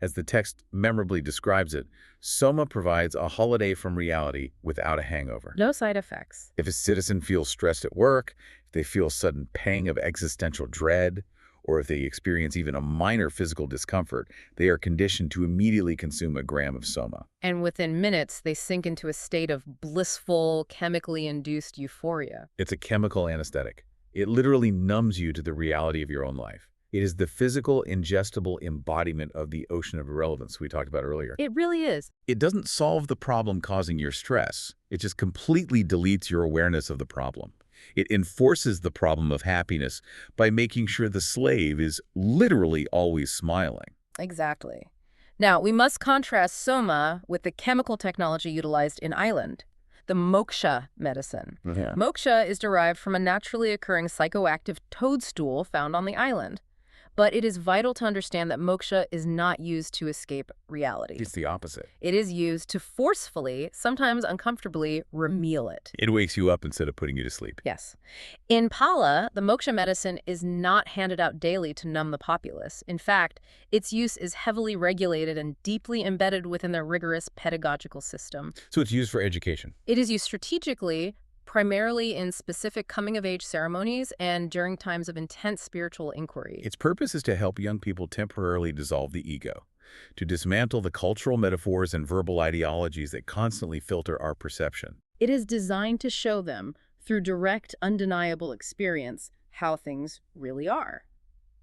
As the text memorably describes it, Soma provides a holiday from reality without a hangover. No side effects. If a citizen feels stressed at work, if they feel a sudden pang of existential dread, or if they experience even a minor physical discomfort, they are conditioned to immediately consume a gram of Soma. And within minutes, they sink into a state of blissful, chemically induced euphoria. It's a chemical anesthetic. It literally numbs you to the reality of your own life. It is the physical, ingestible embodiment of the ocean of irrelevance we talked about earlier. It really is. It doesn't solve the problem causing your stress. It just completely deletes your awareness of the problem. It enforces the problem of happiness by making sure the slave is literally always smiling. Exactly. Now, we must contrast Soma with the chemical technology utilized in Island, the moksha medicine. Yeah. Moksha is derived from a naturally occurring psychoactive toadstool found on the island. But it is vital to understand that moksha is not used to escape reality. It's the opposite. It is used to forcefully, sometimes uncomfortably, remeal it. It wakes you up instead of putting you to sleep. Yes. In Pala, the moksha medicine is not handed out daily to numb the populace. In fact, its use is heavily regulated and deeply embedded within their rigorous pedagogical system. So it's used for education. It is used strategically, primarily in specific coming-of-age ceremonies and during times of intense spiritual inquiry. Its purpose is to help young people temporarily dissolve the ego, to dismantle the cultural metaphors and verbal ideologies that constantly filter our perception. It is designed to show them, through direct, undeniable experience, how things really are.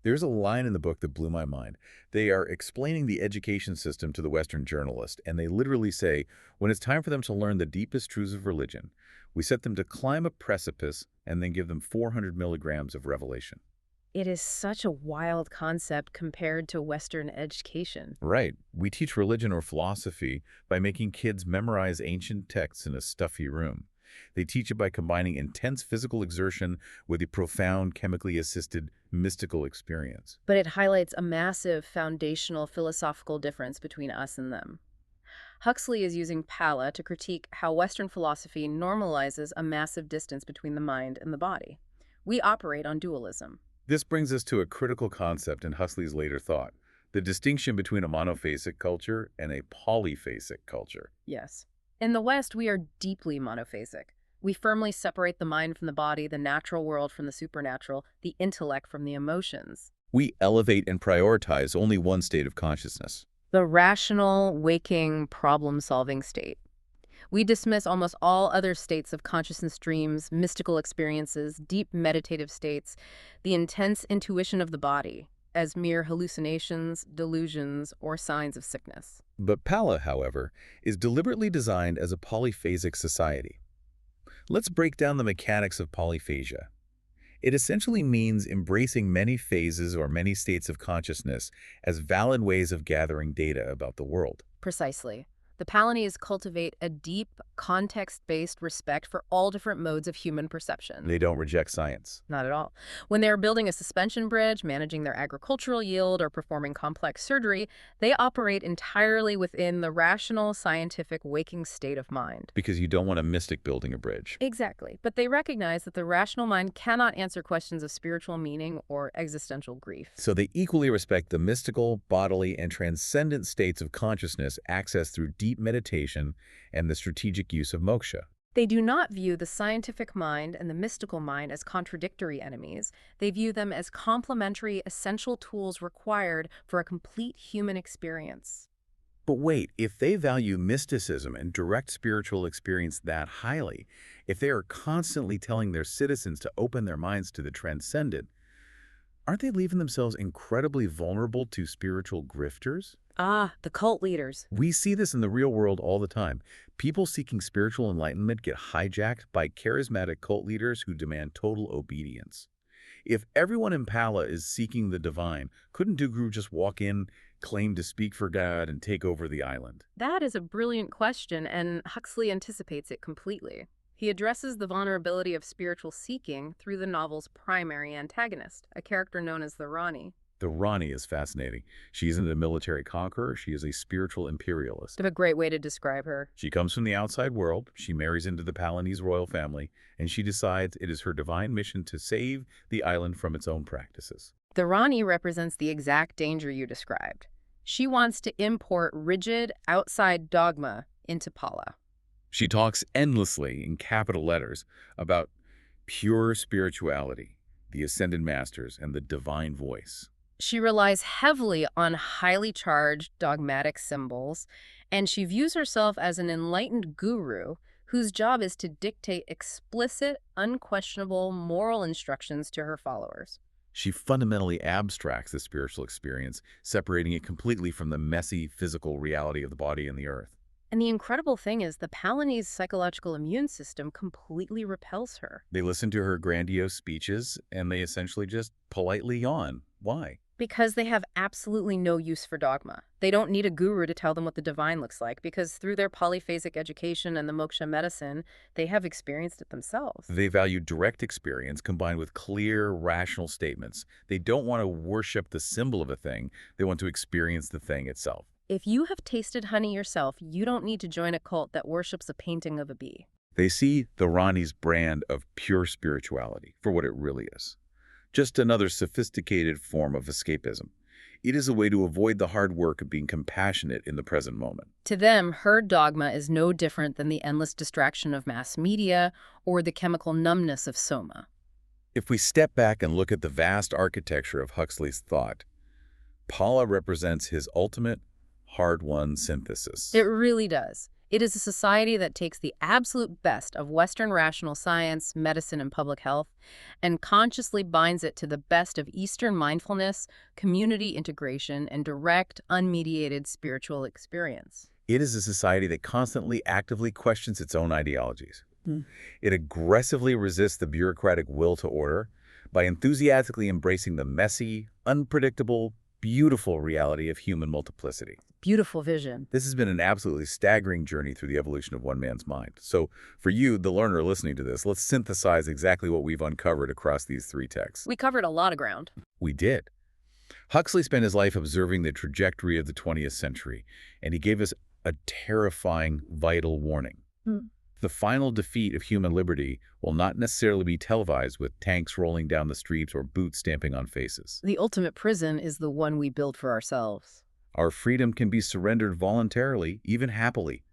There's a line in the book that blew my mind. They are explaining the education system to the Western journalist, and they literally say, when it's time for them to learn the deepest truths of religion, we set them to climb a precipice and then give them 400 milligrams of revelation. It is such a wild concept compared to Western education. Right. We teach religion or philosophy by making kids memorize ancient texts in a stuffy room. They teach it by combining intense physical exertion with a profound chemically assisted mystical experience. But it highlights a massive foundational philosophical difference between us and them. Huxley is using Pala to critique how Western philosophy normalizes a massive distance between the mind and the body. We operate on dualism. This brings us to a critical concept in Huxley's later thought, the distinction between a monophasic culture and a polyphasic culture. Yes. In the West, we are deeply monophasic. We firmly separate the mind from the body, the natural world from the supernatural, the intellect from the emotions. We elevate and prioritize only one state of consciousness. The rational, waking, problem-solving state. We dismiss almost all other states of consciousness, dreams, mystical experiences, deep meditative states, the intense intuition of the body, as mere hallucinations, delusions, or signs of sickness. But Pala, however, is deliberately designed as a polyphasic society. Let's break down the mechanics of polyphasia. It essentially means embracing many phases or many states of consciousness as valid ways of gathering data about the world. Precisely. The Palanese cultivate a deep, context-based respect for all different modes of human perception. They don't reject science. Not at all. When they are building a suspension bridge, managing their agricultural yield, or performing complex surgery, they operate entirely within the rational, scientific, waking state of mind. Because you don't want a mystic building a bridge. Exactly. But they recognize that the rational mind cannot answer questions of spiritual meaning or existential grief. So they equally respect the mystical, bodily, and transcendent states of consciousness accessed through deep meditation and the strategic use of moksha. They do not view the scientific mind and the mystical mind as contradictory enemies. They view them as complementary, essential tools required for a complete human experience. But wait, if they value mysticism and direct spiritual experience that highly, if they are constantly telling their citizens to open their minds to the transcendent, aren't they leaving themselves incredibly vulnerable to spiritual grifters? Ah, the cult leaders. We see this in the real world all the time. People seeking spiritual enlightenment get hijacked by charismatic cult leaders who demand total obedience. If everyone in Pala is seeking the divine, couldn't Dugru just walk in, claim to speak for God, and take over the island? That is a brilliant question, and Huxley anticipates it completely. He addresses the vulnerability of spiritual seeking through the novel's primary antagonist, a character known as the Rani. The Rani is fascinating. She isn't a military conqueror, she is a spiritual imperialist. A great way to describe her. She comes from the outside world, she marries into the Palanese royal family, and she decides it is her divine mission to save the island from its own practices. The Rani represents the exact danger you described. She wants to import rigid, outside dogma into Pala. She talks endlessly, in capital letters, about pure spirituality, the ascended masters, and the divine voice. She relies heavily on highly charged dogmatic symbols, and she views herself as an enlightened guru whose job is to dictate explicit, unquestionable moral instructions to her followers. She fundamentally abstracts the spiritual experience, separating it completely from the messy physical reality of the body and the earth. And the incredible thing is the Palanese psychological immune system completely repels her. They listen to her grandiose speeches, and they essentially just politely yawn. Why? Because they have absolutely no use for dogma. They don't need a guru to tell them what the divine looks like, because through their polyphasic education and the moksha medicine, they have experienced it themselves. They value direct experience combined with clear, rational statements. They don't want to worship the symbol of a thing. They want to experience the thing itself. If you have tasted honey yourself, you don't need to join a cult that worships a painting of a bee. They see the Rani's brand of pure spirituality for what it really is. Just another sophisticated form of escapism. It is a way to avoid the hard work of being compassionate in the present moment. To them, her dogma is no different than the endless distraction of mass media or the chemical numbness of soma. If we step back and look at the vast architecture of Huxley's thought, Pala represents his ultimate, hard-won synthesis. It really does. It is a society that takes the absolute best of Western rational science, medicine, and public health, and consciously binds it to the best of Eastern mindfulness, community integration, and direct, unmediated spiritual experience. It is a society that constantly actively questions its own ideologies. It aggressively resists the bureaucratic will to order, by enthusiastically embracing the messy, unpredictable, beautiful reality of human multiplicity. Beautiful vision. This has been an absolutely staggering journey through the evolution of one man's mind. So for you, the learner listening to this, let's synthesize exactly what we've uncovered across these three texts. We covered a lot of ground. We did. Huxley spent his life observing the trajectory of the 20th century, and he gave us a terrifying, vital warning. The final defeat of human liberty will not necessarily be televised with tanks rolling down the streets or boots stamping on faces. The ultimate prison is the one we build for ourselves. Our freedom can be surrendered voluntarily, even happily.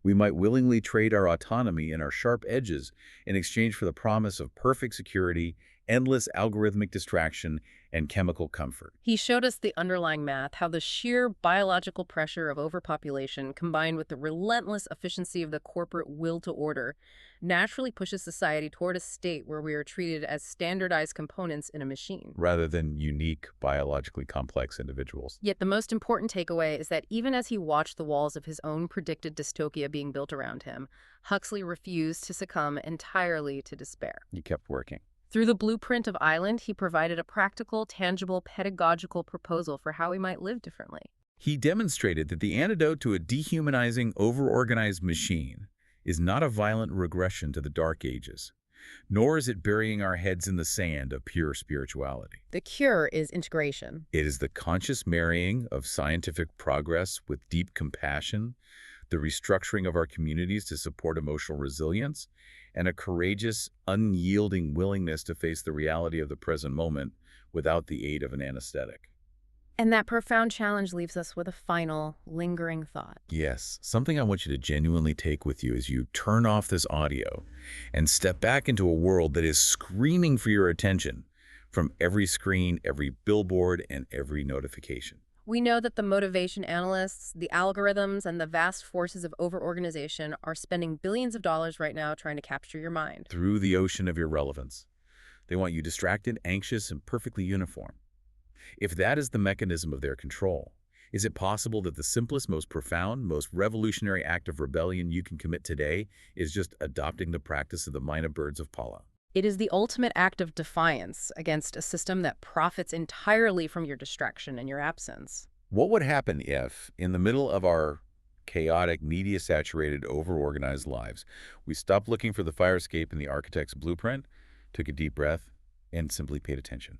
We might willingly trade our autonomy and our sharp edges in exchange for the promise of perfect security, endless algorithmic distraction, and chemical comfort. He showed us the underlying math, how the sheer biological pressure of overpopulation combined with the relentless efficiency of the corporate will to order naturally pushes society toward a state where we are treated as standardized components in a machine. Rather than unique, biologically complex individuals. Yet the most important takeaway is that even as he watched the walls of his own predicted dystopia being built around him, Huxley refused to succumb entirely to despair. He kept working. Through the blueprint of Island, he provided a practical, tangible, pedagogical proposal for how we might live differently. He demonstrated that the antidote to a dehumanizing, over-organized machine is not a violent regression to the Dark Ages, nor is it burying our heads in the sand of pure spirituality. The cure is integration. It is the conscious marrying of scientific progress with deep compassion, the restructuring of our communities to support emotional resilience, and a courageous, unyielding willingness to face the reality of the present moment without the aid of an anesthetic. And that profound challenge leaves us with a final, lingering thought. Yes, something I want you to genuinely take with you as you turn off this audio and step back into a world that is screaming for your attention from every screen, every billboard, and every notification. We know that the motivation analysts, the algorithms, and the vast forces of overorganization are spending billions of dollars right now trying to capture your mind. Through the ocean of irrelevance. They want you distracted, anxious, and perfectly uniform. If that is the mechanism of their control, is it possible that the simplest, most profound, most revolutionary act of rebellion you can commit today is just adopting the practice of the mynah birds of Paula? It is the ultimate act of defiance against a system that profits entirely from your distraction and your absence. What would happen if, in the middle of our chaotic, media-saturated, over-organized lives, we stopped looking for the fire escape in the architect's blueprint, took a deep breath, and simply paid attention?